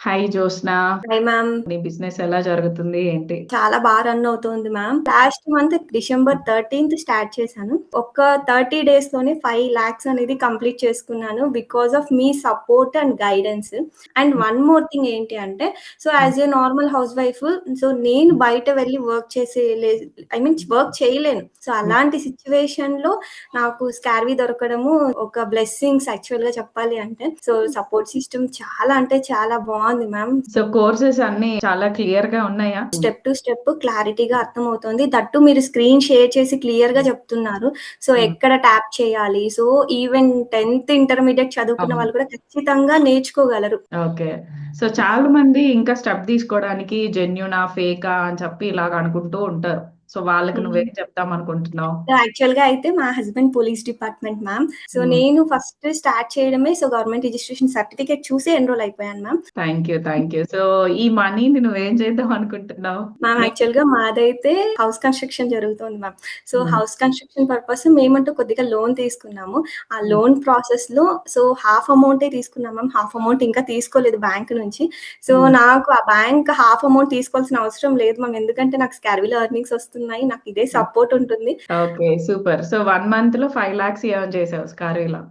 Hi Jyotsna. Hi ma'am. నీ business ఎలా జరుగుతుంది ఏంటి? చాలా రన్ అవుతోంది మ్యామ్. లాస్ట్ మంత్ డిసెంబర్ 13థ్ స్టార్ట్ చేశాను. ఒక 30 డేస్‌లోనే 5,00,000 అనేది కంప్లీట్ చేసుకున్నాను. బికాస్ ఆఫ్ మీ support and guidance. And hmm. One more thing ఏంటి అంటే, hmm. As a normal housewife, నేను హ్మ్. బయట వెళ్లి వర్క్ చేసే ఐ మీన్ వర్క్ చేయలేను. హ్మ్. అలాంటి సిట్యుయేషన్‌లో నాకు స్కార్వీ దొరకడము ఒక బ్లెస్సింగ్స్ యాక్చువల్‌గా చెప్పాలి అంటే. సపోర్ట్ సిస్టమ్ చాలా అంటే చాలా బావుంది మ్యామ్. సో, కోర్సెస్ అన్నీ చాలా క్లియర్‌గా ఉన్నాయా? స్టెప్ టు స్టెప్ క్లారిటీగా అర్థమవుతోంది. దట్టు మీరు స్క్రీన్ షేర్ చేసి క్లియర్‌గా చెప్తున్నారు. హ్మ్. ఎక్కడ ట్యాప్ చేయాలి. ఈవెన్ 10థ్ ఇంటర్మీడియేట్ చదువుకున్న అవును. వాళ్ళు కూడా ఖచ్చితంగా నేర్చుకోగలరు. ఓకే. సో, చాలా మంది ఇంకా స్టెప్ తీసుకోవడానికి జెన్యూనా? ఫేకా? అని చెప్పి ఇలాగ అనుకుంటూ ఉంటారు. సో, వాళ్ళకి హ్మ్. నువ్వేం చెప్దామనుకుంటున్నావు? యాక్చువల్‌గా అయితే మా హస్బెండ్ పోలీస్ డిపార్ట్‌మెంట్ మ్యామ్. హ్మ్. నేను ఫస్ట్ స్టార్ట్ చేయడమే గవర్నమెంట్ రిజిస్ట్రేషన్ సర్టిఫికేట్ చూసి ఎన్రోల్ అయిపోయాను ma'am. Thank you. Thank you. So, ఈ మనీని నువ్వేం చేద్దామనుకుంటున్నావు? మ్యామ్ నే యాక్చువల్‌గా మాదైతే హౌస్ కన్‌స్ట్రక్షన్ జరుగుతోంది మ్యామ్. హ్మ్. హౌస్ కన్‌స్ట్రక్షన్ పర్పస్ మేమంటూ కొద్దిగా లోన్ తీసుకున్నాము. ఆ హ్మ్. లోన్ ప్రాసెస్‌లో హాఫ్ అమౌంటే తీసుకున్నాం మ్యామ్. హాఫ్ అమౌంట్ ఇంకా తీసుకోలేదు బ్యాంక్ నుంచి. హ్మ్. నాకు ఆ బ్యాంక్ హాఫ్ అమౌంట్ తీసుకోవాల్సిన అవసరం లేదు మ్యామ్. ఎందుకంటే నాకు స్కార్వీలో ఎర్నింగ్స్ వస్తున్నాయి. నాకు ఇదే హ్మ్. సపోర్ట్ ఉంటుంది. ఓకే. సూపర్. సో, 1 మంత్‌లో 5,00,000 ఎర్న్ చేసావు స్కార్విలా.